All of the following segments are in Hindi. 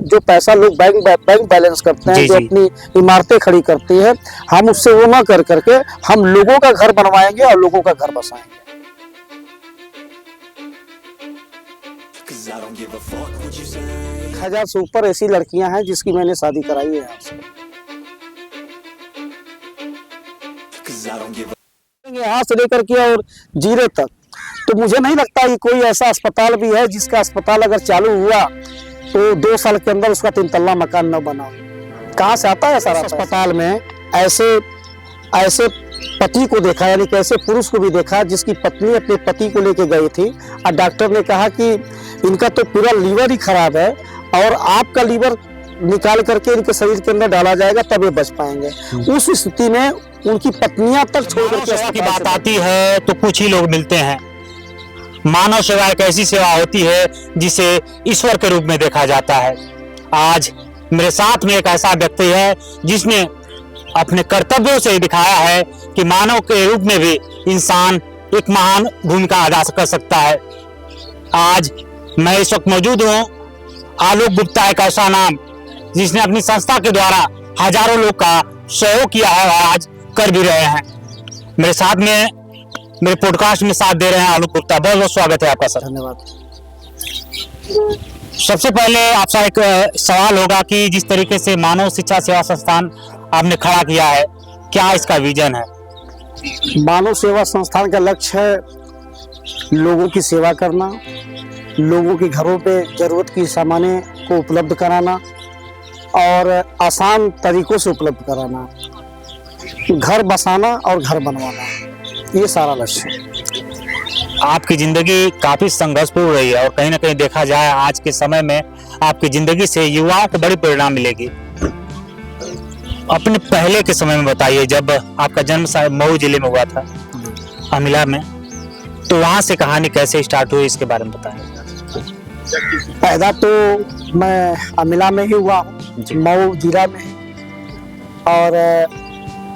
जो पैसा लोग बैंक बैलेंस करते हैं, जो अपनी इमारतें खड़ी करती है, हम उससे वो ना कर करके हम लोगों का घर बनवाएंगे और लोगों का घर बसाएंगे। 1000 से ऊपर ऐसी लड़कियां हैं जिसकी मैंने शादी कराई है यहाँ से लेकर के और जीरो तक। तो मुझे नहीं लगता कि कोई ऐसा अस्पताल भी है जिसका अस्पताल अगर चालू हुआ तो 2 साल के अंदर उसका 3 तल्ला मकान न बना। कहाँ से आता है सारा? अस्पताल में ऐसे पति को देखा, यानी कि ऐसे पुरुष को भी देखा जिसकी पत्नी अपने पति को लेके गई थी और डॉक्टर ने कहा कि इनका तो पूरा लीवर ही खराब है और आपका लीवर निकाल करके इनके शरीर के अंदर डाला जाएगा तब ये बच पाएंगे। उस स्थिति में उनकी पत्नियां तक छोड़ करके की बात आती है तो कुछ ही लोग मिलते हैं। मानव सेवा एक ऐसी सेवा होती है जिसे ईश्वर के रूप में देखा जाता है। आज मेरे साथ में एक ऐसा व्यक्ति है जिसने अपने कर्तव्यों से दिखाया है कि मानव के रूप में भी इंसान एक महान भूमिका अदा कर सकता है। आज मैं इस वक्त मौजूद हूँ, आलोक गुप्ता एक ऐसा नाम जिसने अपनी संस्था के द्वारा हजारों लोग का सहयोग किया है और आज कर भी रहे हैं। मेरे साथ में मेरे पॉडकास्ट में साथ दे रहे हैं आलोक गुप्ता। बहुत बहुत स्वागत है आपका सर। धन्यवाद। सबसे पहले आपसे एक सवाल होगा कि जिस तरीके से मानव शिक्षा सेवा संस्थान आपने खड़ा किया है, क्या इसका विजन है? मानव सेवा संस्थान का लक्ष्य है लोगों की सेवा करना, लोगों के घरों पे जरूरत की सामानें को उपलब्ध कराना और आसान तरीकों से उपलब्ध कराना, घर बसाना और घर बनवाना, ये सारा लक्ष्य है। आपकी जिंदगी काफी संघर्षपूर्ण रही है और कहीं ना कहीं देखा जाए आज के समय में आपकी जिंदगी से युवाओं को बड़ी प्रेरणा मिलेगी। अपने पहले के समय में बताइए, जब आपका जन्म मऊ जिले में हुआ था, अमिला में, तो वहां से कहानी कैसे स्टार्ट हुई, इसके बारे में बताएं। पैदा तो मैं अमिला में ही हुआ हूँ, मऊ जिला में, और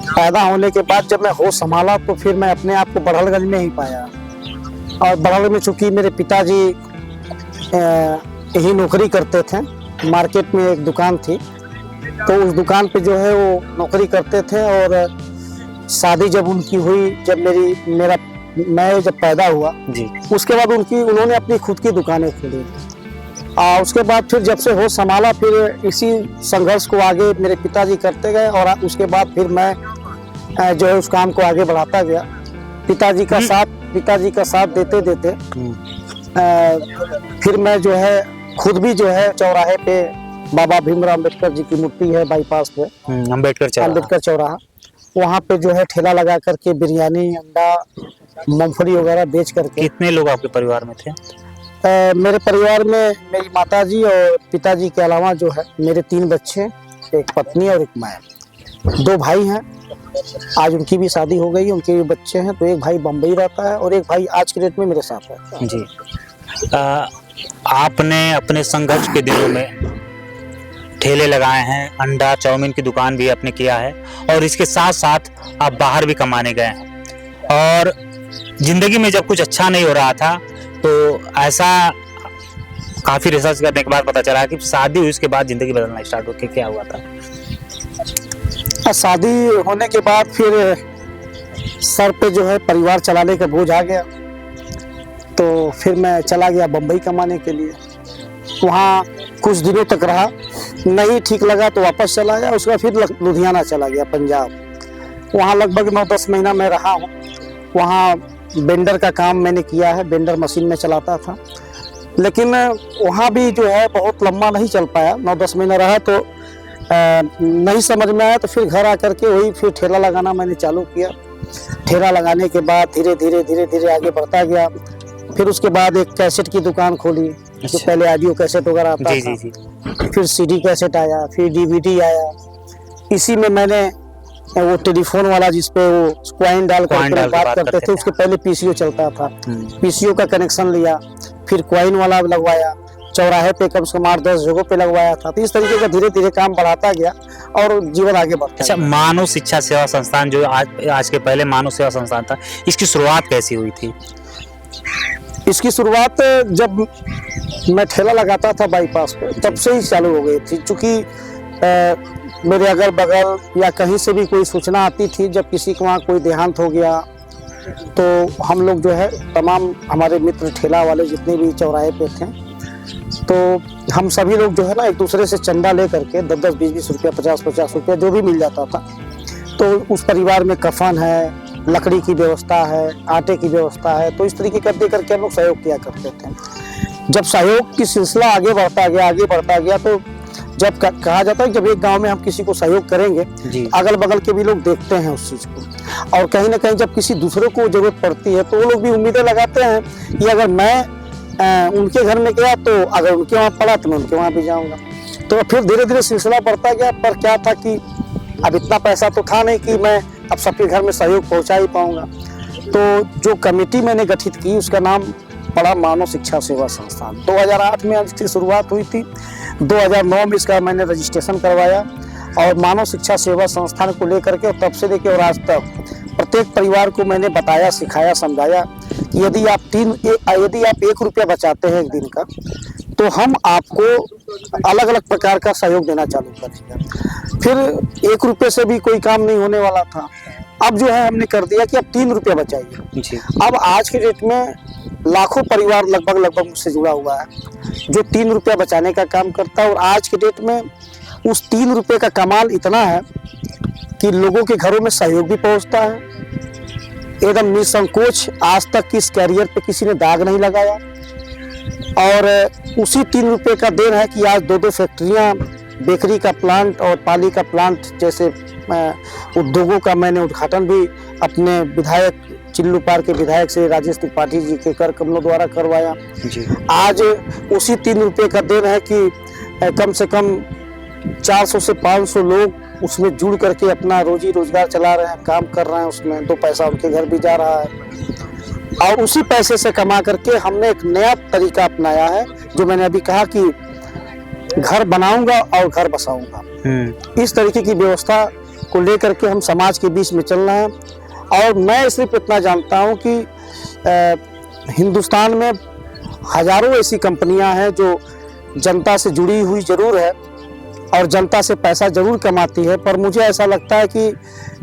पैदा होने के बाद जब मैं होश संभाला तो फिर मैं अपने आप को बड़हलगंज में ही पाया। और बड़हलगंज में चूंकि मेरे पिताजी यही नौकरी करते थे, मार्केट में एक दुकान थी, तो उस दुकान पे जो है वो नौकरी करते थे। और शादी जब उनकी हुई, जब मैं जब पैदा हुआ जी, उसके बाद उन्होंने अपनी खुद की दुकानें खोली। उसके बाद फिर जब से होश संभाला फिर इसी संघर्ष को आगे मेरे पिताजी करते गए और उसके बाद फिर मैं जो है उस काम को आगे बढ़ाता गया। पिताजी का साथ देते देते फिर मैं जो है खुद भी जो है चौराहे पे बाबा भीमराव अम्बेडकर जी की मूर्ति है बाईपास पे, अम्बेडकर चौराहा, वहाँ पे जो है ठेला लगा करके बिरयानी, अंडा, मूंगफली वगैरह बेच करके। कितने लोग आपके परिवार में थे? मेरे परिवार में मेरी माताजी और पिताजी के अलावा जो है मेरे 3 बच्चे, एक पत्नी और एक मैं। 2 भाई हैं, आज उनकी भी शादी हो गई, उनके भी बच्चे हैं। तो एक भाई बम्बई रहता है और एक भाई आज के डेट में मेरे साथ रहता है। जी, आपने अपने संघर्ष के दिनों में ठेले लगाए हैं, अंडा चाउमीन की दुकान भी आपने किया है और इसके साथ साथ आप बाहर भी कमाने गए हैं। और जिंदगी में जब कुछ अच्छा नहीं हो रहा था तो ऐसा काफी रिसर्च करने के बाद पता चला कि शादी हुई, उसके बाद जिंदगी बदलना स्टार्ट हो के क्या हुआ था? शादी होने के बाद फिर सर पे जो है परिवार चलाने का बोझ आ गया, तो फिर मैं चला गया बम्बई कमाने के लिए। वहाँ कुछ दिनों तक रहा, नहीं ठीक लगा तो वापस चला गया। उसके बाद फिर लुधियाना चला गया, पंजाब। वहाँ लगभग 9-10 महीना मैं रहा हूँ। वहाँ बेंडर का काम मैंने किया है, बेंडर मशीन में चलाता था, लेकिन वहाँ भी जो है बहुत लंबा नहीं चल पाया। 9-10 महीना रहा तो नहीं समझ में आया, तो फिर घर आकर के वही फिर ठेला लगाना मैंने चालू किया। ठेला लगाने के बाद धीरे धीरे आगे बढ़ता गया। फिर उसके बाद एक कैसेट की दुकान खोली, जो पहले ऑडियो कैसेट वगैरह आता था। फिर सीडी कैसेट आया, फिर डीवीडी आया। इसी में मैंने वो टेलीफोन वाला जिसपे वो कॉइन डाल कर बात करते थे, उसके पहले पीसीओ चलता था, पीसीओ का कनेक्शन लिया, फिर कॉइन वाला लगवाया, चौराहे पे कम से कम 8-10 जगहों पे लगवाया था। तो इस तरीके का धीरे धीरे काम बढ़ाता गया और जीवन आगे बढ़ता। अच्छा, मानव शिक्षा सेवा संस्थान जो आज के पहले मानव सेवा संस्थान था, इसकी शुरुआत कैसी हुई थी? इसकी शुरुआत जब मैं ठेला लगाता था बाईपास पे, तब से ही चालू हो गई थी। चूँकि मेरे अगल बगल या कहीं से भी कोई सूचना आती थी, जब किसी के वहाँ कोई देहांत हो गया, तो हम लोग जो है तमाम हमारे मित्र ठेला वाले जितने भी चौराहे पे थे, तो हम सभी लोग जो है ना एक दूसरे से चंदा ले करके 10-10, 20-20 रुपया, 50-50 रुपया जो भी मिल जाता था, तो उस परिवार में कफन है, लकड़ी की व्यवस्था है, आटे की व्यवस्था है, तो इस तरीके करके हम लोग सहयोग किया करते थे। जब सहयोग की सिलसिला आगे बढ़ता गया, तो जब कहा जाता है जब एक गांव में हम किसी को सहयोग करेंगे, अगल बगल के भी लोग देखते हैं उस चीज़ को, और कहीं ना कहीं जब किसी दूसरे को जरूरत पड़ती है तो वो लोग भी उम्मीदें लगाते हैं कि अगर मैं उनके घर में गया तो अगर उनके वहाँ पड़ा तो मैं उनके वहाँ भी जाऊँगा। तो फिर धीरे धीरे सिलसिला बढ़ता गया। पर क्या था कि अब इतना पैसा तो था नहीं कि मैं अब सबके घर में सहयोग पहुँचा ही पाऊँगा। तो जो कमेटी मैंने गठित की उसका नाम पड़ा मानव शिक्षा सेवा संस्थान। 2008 में इसकी शुरुआत हुई थी। 2009 में इसका मैंने रजिस्ट्रेशन करवाया और मानव शिक्षा सेवा संस्थान को लेकर के तब से लेकर और आज तक प्रत्येक परिवार को मैंने बताया, सिखाया, समझाया कि यदि आप 1 रुपया बचाते हैं एक दिन का, तो हम आपको अलग अलग प्रकार का सहयोग देना चालू करेंगे। फिर 1 रुपये से भी कोई काम नहीं होने वाला था। अब जो है हमने कर दिया कि अब 3 रुपये बचाइए। अब आज के डेट में लाखों परिवार लगभग मुझसे जुड़ा हुआ है जो 3 रुपया बचाने का काम करता है। और आज के डेट में उस 3 रुपये का कमाल इतना है कि लोगों के घरों में सहयोग भी पहुंचता है एकदम निसंकोच। आज तक इस कैरियर पे किसी ने दाग नहीं लगाया। और उसी 3 रुपये का देन है कि आज 2-2 फैक्ट्रियाँ, बेकरी का प्लांट और पाली का प्लांट जैसे उद्योगों का मैंने उद्घाटन भी अपने विधायक चिल्लू पार के विधायक से राजेश त्रिपाठी जी के कर कमलों द्वारा करवाया। आज उसी 3 रुपये का देन है कि कम से कम 400 से 500 लोग उसमें जुड़ करके अपना रोजी रोजगार चला रहे हैं, काम कर रहे हैं, उसमें 2 पैसा उनके घर भी जा रहा है। और उसी पैसे से कमा करके हमने एक नया तरीका अपनाया है जो मैंने अभी कहा कि घर बनाऊंगा और घर बसाऊंगा। इस तरीके की व्यवस्था को लेकर के हम समाज के बीच में चल रहे हैं। और मैं सिर्फ इतना जानता हूं कि हिंदुस्तान में हजारों ऐसी कंपनियां हैं जो जनता से जुड़ी हुई जरूर है और जनता से पैसा जरूर कमाती है, पर मुझे ऐसा लगता है कि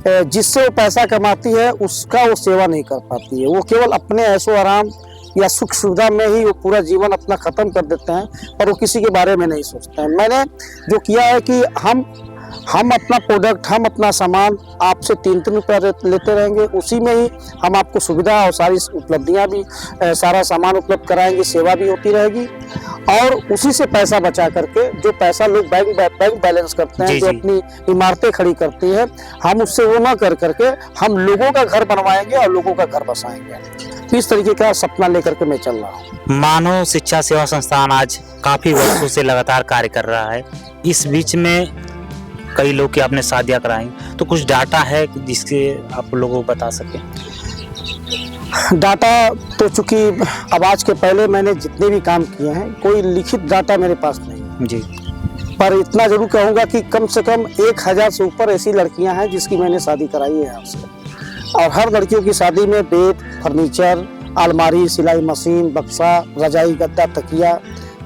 जिससे वो पैसा कमाती है उसका वो सेवा नहीं कर पाती है। वो केवल अपने ऐशो आराम या सुख सुविधा में ही वो पूरा जीवन अपना ख़त्म कर देते हैं, पर वो किसी के बारे में नहीं सोचते हैं। मैंने जो किया है कि हम अपना प्रोडक्ट, हम अपना सामान आपसे 3-3 रुपया लेते रहेंगे, उसी में ही हम आपको सुविधा और सारी उपलब्धियां भी, सारा सामान उपलब्ध कराएंगे, सेवा भी होती रहेगी। और उसी से पैसा बचा करके जो पैसा लोग बैंक बैलेंस करते हैं, जो अपनी इमारतें खड़ी करती हैं, हम उससे वो ना कर करके हम लोगों का घर बनवाएंगे और लोगों का घर बसाएंगे। इस तरीके का सपना लेकर के मैं चल रहा हूँ। मानव शिक्षा सेवा संस्थान आज काफी वर्षों से लगातार कार्य कर रहा है। इस बीच में कई लोग की आपने शादियां कराई, तो कुछ डाटा है जिसके आप लोगों को बता सकें? डाटा तो चूंकि अब आज के पहले मैंने जितने भी काम किए हैं, कोई लिखित डाटा मेरे पास नहीं जी, पर इतना जरूर कहूँगा कि कम से कम 1000 से ऊपर ऐसी लड़कियां हैं जिसकी मैंने शादी कराई है आपसे। और हर लड़कियों की शादी में बेड, फर्नीचर, अलमारी, सिलाई मशीन, बक्सा, रजाई, गद्दा, तकिया,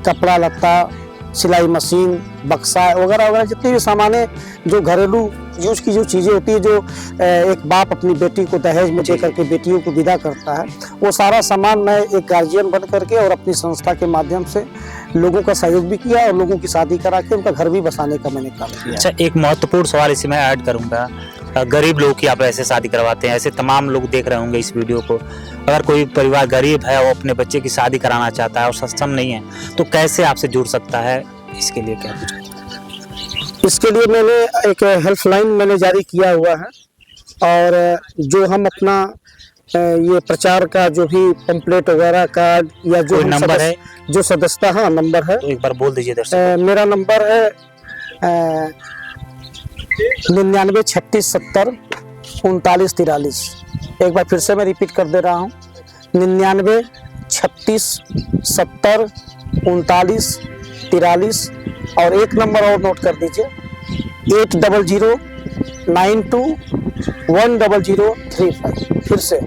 कपड़ा लत्ता, सिलाई मशीन, बक्सा वगैरह वगैरह जितनी भी सामानें जो घरेलू यूज की जो चीज़ें होती है, जो एक बाप अपनी बेटी को दहेज में दे करके बेटियों को विदा करता है, वो सारा सामान मैं एक गार्जियन बन करके और अपनी संस्था के माध्यम से लोगों का सहयोग भी किया और लोगों की शादी करा के उनका घर भी बसाने का मैंने काम किया। अच्छा, एक महत्वपूर्ण सवाल इसे मैं ऐड करूँगा। गरीब लोगों की आप ऐसे शादी करवाते हैं, ऐसे तमाम लोग देख रहे होंगे इस वीडियो को। अगर कोई परिवार गरीब है, वो अपने बच्चे की शादी कराना चाहता है और सक्षम नहीं है, तो कैसे आपसे जुड़ सकता है? इसके लिए क्या कुछ? इसके लिए मैंने एक हेल्पलाइन मैंने जारी किया हुआ है और जो हम अपना ये प्रचार का जो भी पंपलेट वगैरह कार्ड या जो नंबर है, जो सदस्यता, हाँ नंबर है, तो एक बार बोल दीजिए दर्शक। मेरा नंबर है 99 36 70 39 43। एक बार फिर से मैं रिपीट कर दे रहा हूँ, 99 36 70 39 43। और एक नंबर और नोट कर दीजिए, 800 92 10035। फिर से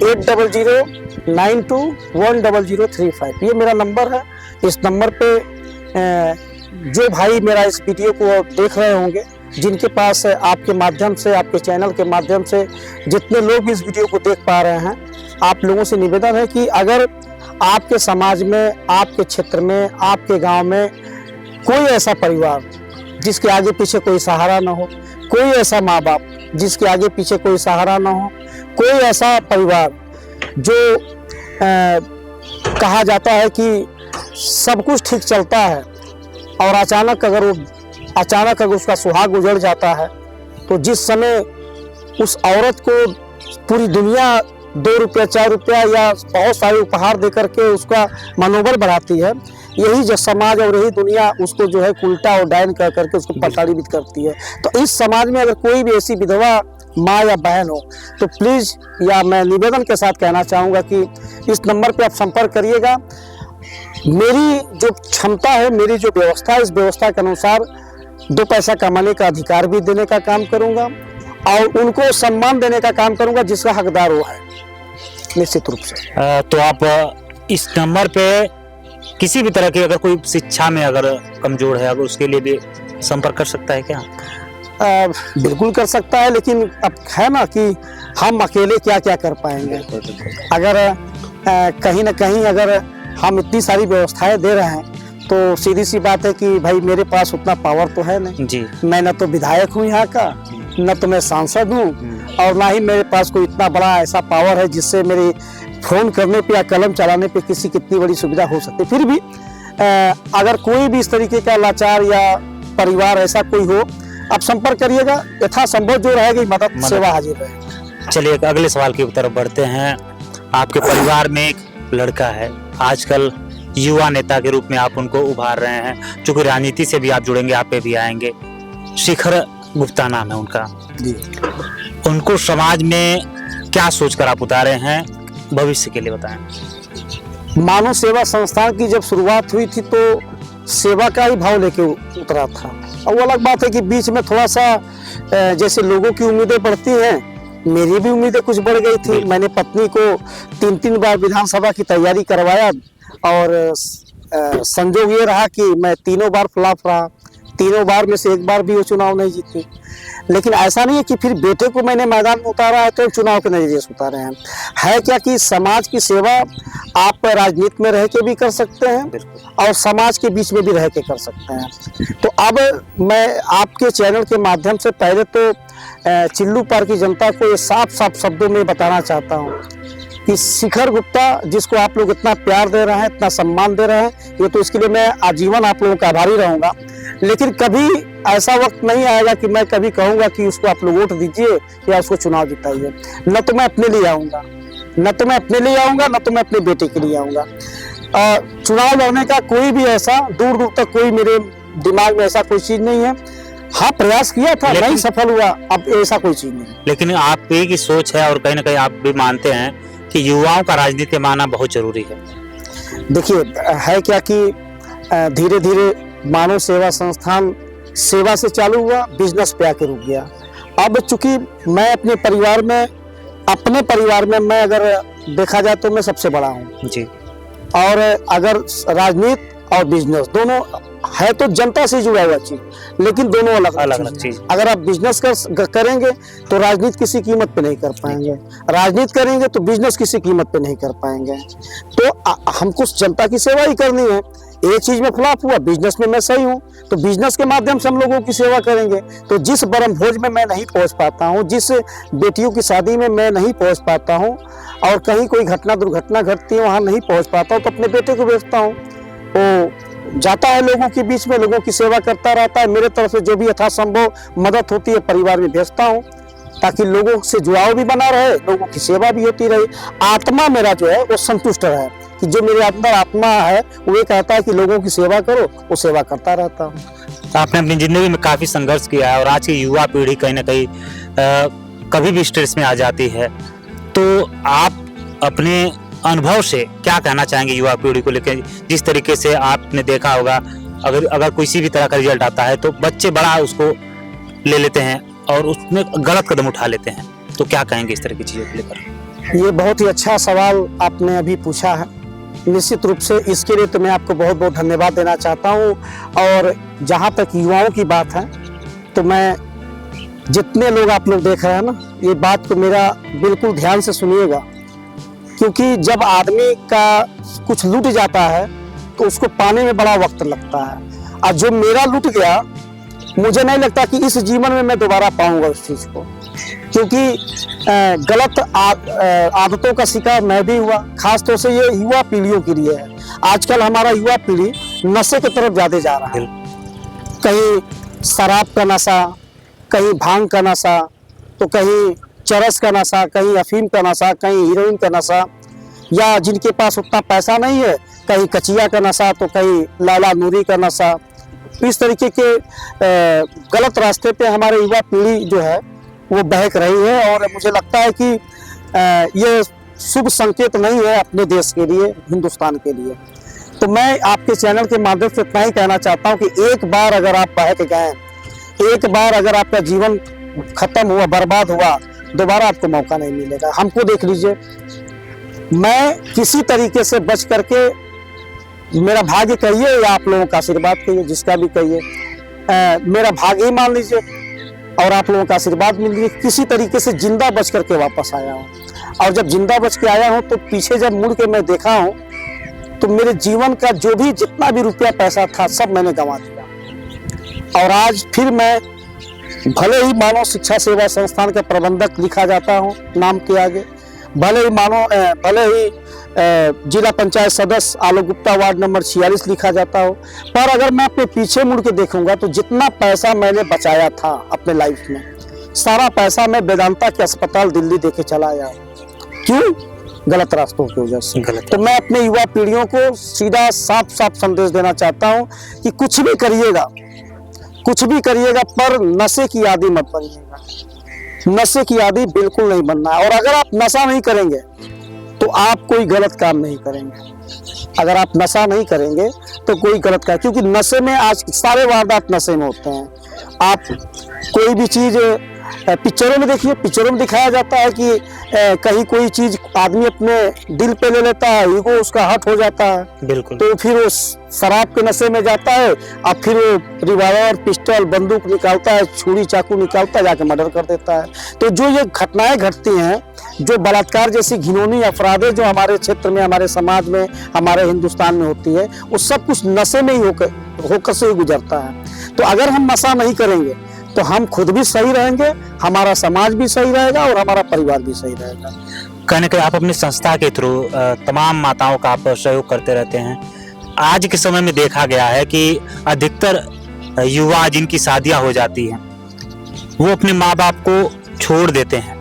800 92100335। ये मेरा नंबर है। इस नंबर पे जो भाई मेरा इस वीडियो को देख रहे होंगे, जिनके पास आपके माध्यम से, आपके चैनल के माध्यम से जितने लोग इस वीडियो को देख पा रहे हैं, आप लोगों से निवेदन है कि अगर आपके समाज में, आपके क्षेत्र में, आपके गांव में कोई ऐसा परिवार जिसके आगे पीछे कोई सहारा ना हो, कोई ऐसा माँ बाप जिसके आगे पीछे कोई सहारा ना हो, कोई ऐसा परिवार जो कहा जाता है कि सब कुछ ठीक चलता है और अचानक अगर उसका सुहाग उजड़ जाता है, तो जिस समय उस औरत को पूरी दुनिया 2 रुपया 4 रुपया या बहुत सारे उपहार दे करके उसका मनोबल बढ़ाती है, यही जो समाज और यही दुनिया उसको जो है उल्टा और डायन कह करके उसको प्रताड़ित करती है। तो इस समाज में अगर कोई भी ऐसी विधवा माँ या बहन हो तो प्लीज़, या मैं निवेदन के साथ कहना चाहूँगा कि इस नंबर पे आप संपर्क करिएगा। मेरी जो क्षमता है, मेरी जो व्यवस्था है, इस व्यवस्था के अनुसार 2 पैसा कमाने का अधिकार भी देने का काम करूँगा और उनको सम्मान देने का काम करूँगा जिसका हकदार वो है, निश्चित रूप से। तो आप इस नंबर पे किसी भी तरह की, अगर कोई शिक्षा में अगर कमजोर है, अगर उसके लिए भी संपर्क कर सकता है क्या? बिल्कुल कर सकता है, लेकिन अब है ना कि हम अकेले क्या क्या कर पाएंगे। अगर कहीं ना कहीं अगर हम इतनी सारी व्यवस्थाएं दे रहे हैं तो सीधी सी बात है कि भाई मेरे पास उतना पावर तो है नहीं जी। मैं न तो विधायक हूँ यहाँ का, न तो मैं सांसद हूँ, और ना ही मेरे पास कोई इतना बड़ा ऐसा पावर है जिससे मेरे फोन करने पे या कलम चलाने पे किसी की इतनी बड़ी सुविधा हो सकती। फिर भी अगर कोई भी इस तरीके का लाचार या परिवार ऐसा कोई हो, आप संपर्क करिएगा, यथासंभव जो रहेगी मदद सेवा हाजिर रहेगी। चलिए अगले सवाल की तरफ बढ़ते हैं। आपके परिवार में एक लड़का है, आजकल युवा नेता के रूप में आप उनको उभार रहे हैं, चूंकि राजनीति से भी आप जुड़ेंगे, आप पे भी आएंगे। शिखर गुप्ता नाम है उनका जी। उनको समाज में क्या सोचकर आप उतारे हैं, भविष्य के लिए बताएं। मानव सेवा संस्थान की जब शुरुआत हुई थी तो सेवा का ही भाव लेके उतरा था। और वो अलग बात है कि बीच में थोड़ा सा जैसे लोगों की उम्मीदें बढ़ती हैं, मेरी भी उम्मीदें कुछ बढ़ गई थी। मैंने पत्नी को 3 बार विधानसभा की तैयारी करवाया और संजोग ये रहा कि मैं 3 बार फ्लॉप रहा। 3 बार में से 1 बार भी वो चुनाव नहीं जीती। लेकिन ऐसा नहीं है कि फिर बेटे को मैंने मैदान में उतारा है तो चुनाव के नतीजे से उतारे हैं। है क्या कि समाज की सेवा आप राजनीति में रह के भी कर सकते हैं और समाज के बीच में भी रह के कर सकते हैं। तो अब मैं आपके चैनल के माध्यम से पहले तो चिल्लू पार की जनता को ये साफ साफ शब्दों में बताना चाहता हूँ कि शिखर गुप्ता, जिसको आप लोग इतना प्यार दे रहे हैं, इतना सम्मान दे रहे हैं, ये तो इसके लिए मैं आजीवन आप लोगों का आभारी रहूँगा। लेकिन कभी ऐसा वक्त नहीं आएगा कि मैं कभी कहूँगा कि उसको आप लोग वोट दीजिए या उसको चुनाव जिताइए। न तो मैं अपने लिए आऊँगा, न तो मैं अपने लिए आऊँगा, न तो मैं अपने बेटे के लिए आऊँगा। चुनाव लड़ने का कोई भी ऐसा दूर दूर तक कोई मेरे दिमाग में ऐसा कोई चीज़ नहीं है। हाँ, प्रयास किया था, नहीं सफल हुआ, अब ऐसा कोई चीज़ नहीं। लेकिन आप ही की सोच है और कहीं ना कहीं आप भी मानते हैं कि युवाओं का राजनीति में आना बहुत जरूरी है। देखिए, है क्या कि धीरे धीरे मानव सेवा संस्थान सेवा से चालू हुआ, बिजनेस पे आके रुक गया। अब चूंकि मैं अपने परिवार में मैं अगर देखा जाए तो मैं सबसे बड़ा हूँ जी। और अगर राजनीति और बिजनेस दोनों है तो जनता से जुड़ा हुआ चीज, लेकिन दोनों अलग अलग चीज। अगर आप बिजनेस करेंगे तो राजनीति किसी कीमत पे नहीं कर पाएंगे, राजनीति करेंगे तो बिजनेस किसी कीमत पे नहीं कर पाएंगे। तो हमको जनता की सेवा ही करनी है। एक चीज में फ्लॉप हुआ, बिजनेस में मैं सही हूँ, तो बिजनेस के माध्यम से हम लोगों की सेवा करेंगे। तो जिस ब्रह्म भोज में मैं नहीं पहुंच पाता हूँ, जिस बेटियों की शादी में मैं नहीं पहुंच पाता हूँ और कहीं कोई दुर्घटना घटती है वहां नहीं पहुंच पाता हूँ, तो अपने बेटे को भेजता हूँ। वो जाता है लोगों के बीच में, लोगों की सेवा करता रहता है। मेरे तरफ से जो भी यथासंभव मदद होती है परिवार में भेजता हूँ, ताकि लोगों से जुड़ाव भी बना रहे, लोगों की सेवा भी होती रहे। आत्मा मेरा जो है वो संतुष्ट रहे कि जो मेरे अंदर आत्मा है वो ये कहता है कि लोगों की सेवा करो, वो सेवा करता रहता हूँ। आपने अपनी जिंदगी में काफी संघर्ष किया है और आज की युवा पीढ़ी कहीं ना कहीं कभी भी स्ट्रेस में आ जाती है, तो आप अपने अनुभव से क्या कहना चाहेंगे युवा पीढ़ी को लेकर? जिस तरीके से आपने देखा होगा, अगर किसी भी तरह का रिजल्ट आता है तो बच्चे बड़ा उसको ले लेते हैं और उसमें गलत कदम उठा लेते हैं, तो क्या कहेंगे इस तरह की चीजों को लेकर? ये बहुत ही अच्छा सवाल आपने अभी पूछा है। निश्चित रूप से इसके लिए तो मैं आपको बहुत बहुत धन्यवाद देना चाहता हूँ। और जहाँ तक युवाओं की बात है, तो मैं जितने लोग आप लोग देख रहे हैं ना, ये बात को मेरा बिल्कुल ध्यान से सुनिएगा, क्योंकि जब आदमी का कुछ लूट जाता है तो उसको पाने में बड़ा वक्त लगता है। और जो मेरा लूट गया, मुझे नहीं लगता कि इस जीवन में मैं दोबारा पाऊंगा उस चीज़ को, क्योंकि गलत आदतों का शिकार मैं भी हुआ। खास तौर से ये युवा पीढ़ियों के लिए है। आजकल हमारा युवा पीढ़ी नशे की तरफ ज़्यादा जा रहा है। कहीं शराब का नशा, कहीं भांग का नशा, तो कहीं चरस का नशा, कहीं अफीम का नशा, कहीं हीरोइन का नशा, या जिनके पास उतना पैसा नहीं है, कहीं कचिया का नशा, तो कहीं लाला नूरी का नशा। इस तरीके के गलत रास्ते पे हमारे युवा पीढ़ी जो है वो बहक रही है। और मुझे लगता है कि ये शुभ संकेत नहीं है अपने देश के लिए, हिंदुस्तान के लिए। तो मैं आपके चैनल के माध्यम से इतना ही कहना चाहता हूँ कि एक बार अगर आप बहक गए, एक बार अगर आपका जीवन खत्म हुआ, बर्बाद हुआ, दोबारा आपको मौका नहीं मिलेगा। हमको देख लीजिए, मैं किसी तरीके से बच करके, मेरा भाग्य कहिए या आप लोगों का आशीर्वाद कहिए, जिसका भी कहिए, मेरा भाग्य ही मान लीजिए और आप लोगों का आशीर्वाद मिल गया, किसी तरीके से जिंदा बच करके वापस आया हूँ। और जब जिंदा बच के आया हूँ तो पीछे जब मुड़ के मैं देखा हूँ तो मेरे जीवन का जो भी जितना भी रुपया पैसा था सब मैंने गंवा दिया। और आज फिर मैं भले ही मानव शिक्षा सेवा संस्थान का प्रबंधक लिखा जाता हूँ नाम के आगे, भले ही जिला पंचायत सदस्य आलोक गुप्ता वार्ड नंबर 46 लिखा जाता हो, पर अगर मैं अपने पीछे मुड़ के देखूंगा तो जितना पैसा मैंने बचाया था अपने लाइफ में, सारा पैसा मैं वेदांता के अस्पताल दिल्ली देके चला आया। क्यों? गलत रास्तों की वजह से। तो मैं अपने युवा पीढ़ियों को सीधा साफ साफ संदेश देना चाहता हूँ कि कुछ भी करिएगा, पर नशे की आदी मत बनिएगा। नशे की आदी बिल्कुल नहीं बनना है। और अगर आप नशा नहीं करेंगे तो आप कोई गलत काम नहीं करेंगे। अगर आप नशा नहीं करेंगे तो कोई गलत काम, क्योंकि नशे में आज सारे वारदात नशे में होते हैं। आप कोई भी चीज़ पिक्चरों में देखिए, पिक्चरों में दिखाया जाता है कि कहीं कोई चीज आदमी अपने दिल पे ले लेता है, ईगो उसका हट हो जाता है, बिल्कुल, तो फिर वो शराब के नशे में जाता है, अब फिर वो रिवॉल्वर, पिस्टल, बंदूक निकालता है, छुरी चाकू निकालता है, जाके मर्डर कर देता है। तो जो ये घटनाएं घटती हैं, जो बलात्कार जैसी घिनौनी अपराधें जो हमारे क्षेत्र में, हमारे समाज में, हमारे हिंदुस्तान में होती है, वो सब कुछ नशे में ही होकर से ही गुजरता है। तो अगर हम नशा नहीं करेंगे तो हम खुद भी सही रहेंगे, हमारा समाज भी सही रहेगा और हमारा परिवार भी सही रहेगा। कहने के आप अपनी संस्था के थ्रू तमाम माताओं का आप सहयोग करते रहते हैं। आज के समय में देखा गया है कि अधिकतर युवा जिनकी शादियां हो जाती हैं वो अपने माँ बाप को छोड़ देते हैं,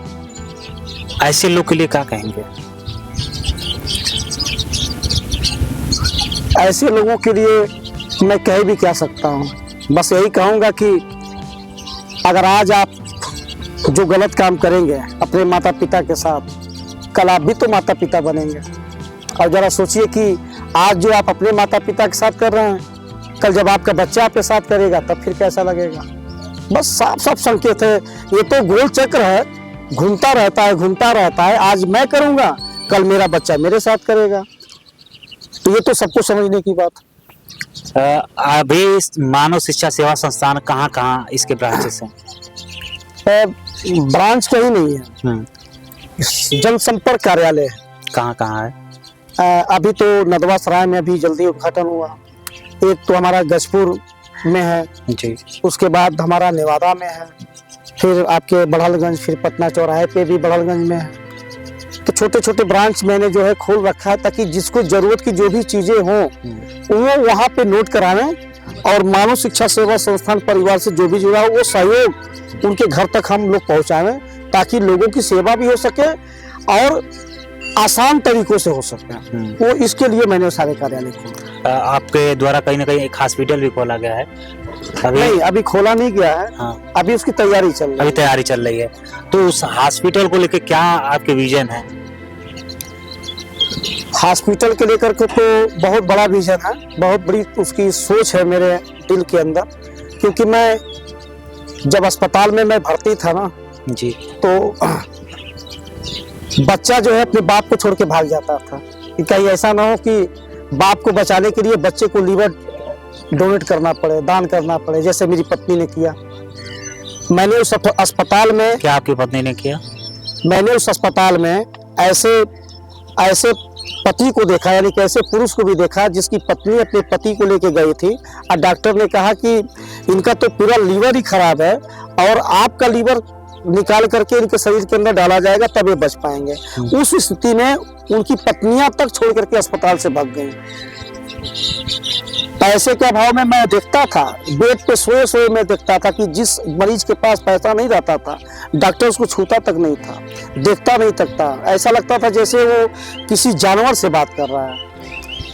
ऐसे लोग के लिए क्या कहेंगे? ऐसे लोगों के लिए मैं कह भी क्या सकता हूँ, बस यही कहूँगा कि अगर आज आप जो गलत काम करेंगे अपने माता पिता के साथ, कल आप भी तो माता पिता बनेंगे। और जरा सोचिए कि आज जो आप अपने माता पिता के साथ कर रहे हैं, कल जब आपका बच्चा आपके साथ करेगा तब फिर कैसा लगेगा। बस साफ साफ संकेत है, ये तो गोल चक्र है, घूमता रहता है। आज मैं करूँगा, कल मेरा बच्चा मेरे साथ करेगा। तो ये तो सबको समझने की बात। अभी मानव शिक्षा सेवा संस्थान कहाँ इसके ब्रांचेस हैं? ब्रांच कहीं नहीं है, जनसंपर्क कार्यालय है। कहाँ है? अभी तो नदवा सराय में अभी जल्दी उद्घाटन हुआ, एक तो हमारा गजपुर में है जी, उसके बाद हमारा नेवादा में है, फिर आपके बढ़लगंज, फिर पटना चौराहे पे भी बढ़लगंज में है। तो छोटे छोटे ब्रांच मैंने जो है खोल रखा है, ताकि जिसको जरूरत की जो भी चीजें हों वो वहाँ पे नोट करावें, और मानव शिक्षा सेवा संस्थान परिवार से जो भी जुड़ा हो वो सहयोग उनके घर तक हम लोग पहुँचावें, ताकि लोगों की सेवा भी हो सके और आसान तरीकों से हो सके। वो इसके लिए मैंने सारे कार्यालय खोले। आपके द्वारा कहीं ना कहीं एक हॉस्पिटल भी खोला गया है? नहीं, अभी खोला नहीं गया है। हाँ। अभी उसकी तैयारी चल रही है। तो उस हॉस्पिटल को लेकर क्या आपके विजन है? हॉस्पिटल के लेकर के तो बहुत बड़ा विजन है, बहुत बड़ी उसकी सोच है मेरे दिल के अंदर, क्योंकि मैं जब अस्पताल में मैं भर्ती था ना जी, तो बच्चा जो है अपने बाप को छोड़ के भाग जाता था कि कहीं ऐसा ना हो कि बाप को बचाने के लिए बच्चे को लीवर डोनेट करना पड़े, दान करना पड़े, जैसे मेरी पत्नी ने किया। मैंने उस अस्पताल में क्या आपकी पत्नी ने किया? मैंने उस अस्पताल में ऐसे ऐसे पति को देखा, यानी कि ऐसे पुरुष को भी देखा जिसकी पत्नी अपने पति को लेके गई थी और डॉक्टर ने कहा कि इनका तो पूरा लीवर ही खराब है और आपका लीवर निकाल करके इनके शरीर के अंदर डाला जाएगा तब ये बच पाएंगे। उस स्थिति में उनकी पत्नियां तक छोड़ करके अस्पताल से भाग गई। पैसे के अभाव में मैं देखता था, बेड पे सोए सोए मैं देखता था कि जिस मरीज के पास पैसा नहीं रहता था डॉक्टर उसको छूता तक नहीं था, देखता नहीं तक था, ऐसा लगता था जैसे वो किसी जानवर से बात कर रहा है।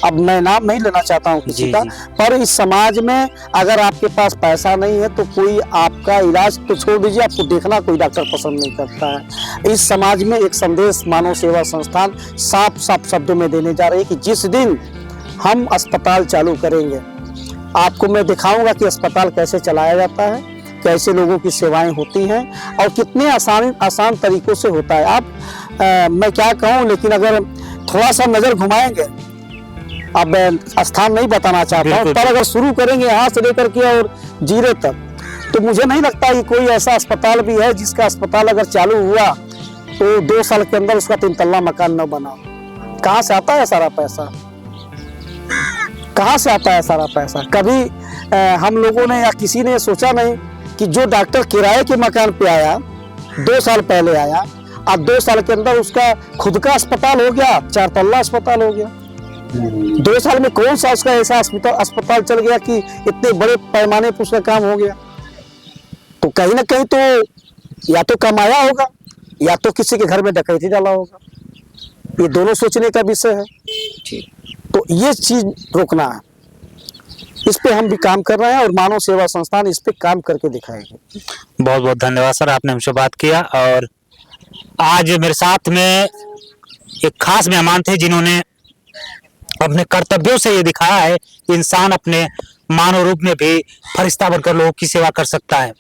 अब मैं नाम नहीं लेना चाहता हूँ किसी का, पर इस समाज में अगर आपके पास पैसा नहीं है तो कोई आपका इलाज तो छोड़ दीजिए, आपको देखना कोई डॉक्टर पसंद नहीं करता है। इस समाज में एक संदेश मानव सेवा संस्थान साफ साफ शब्दों में देने जा रही है कि जिस दिन हम अस्पताल चालू करेंगे आपको मैं दिखाऊंगा कि अस्पताल कैसे चलाया जाता है, कैसे लोगों की सेवाएं होती हैं और कितने आसान तरीकों से होता है। आप मैं क्या कहूँ, लेकिन अगर थोड़ा सा नज़र घुमाएंगे, अब स्थान नहीं बताना चाहता हूँ, पर अगर शुरू करेंगे यहाँ से लेकर के और जीरे तक, तो मुझे नहीं लगता कि कोई ऐसा अस्पताल भी है जिसका अस्पताल अगर चालू हुआ तो 2 साल के अंदर उसका 3 तल्ला मकान न बना। कहाँ से आता है सारा पैसा? कहाँ से आता है सारा पैसा? कभी हम लोगों ने या किसी ने सोचा नहीं कि जो डॉक्टर किराए के मकान पे आया 2 साल पहले आया, अब 2 साल के अंदर उसका खुद का अस्पताल हो गया, 4 तल्ला अस्पताल हो गया। 2 साल में कौन सा उसका ऐसा अस्पताल चल गया कि इतने बड़े पैमाने पर उसका काम हो गया? तो कहीं ना कहीं तो या तो कमाया होगा या तो किसी के घर में डकैती डाला होगा। ये दोनों सोचने का विषय है। तो ये चीज रोकना है, इस पे हम भी काम कर रहे हैं और मानव सेवा संस्थान इस पे काम करके दिखाएंगे। बहुत बहुत धन्यवाद सर, आपने हमसे बात किया। और आज मेरे साथ में एक खास मेहमान थे जिन्होंने अपने कर्तव्यों से ये दिखाया है कि इंसान अपने मानव रूप में भी फरिश्ता बनकर लोगों की सेवा कर सकता है।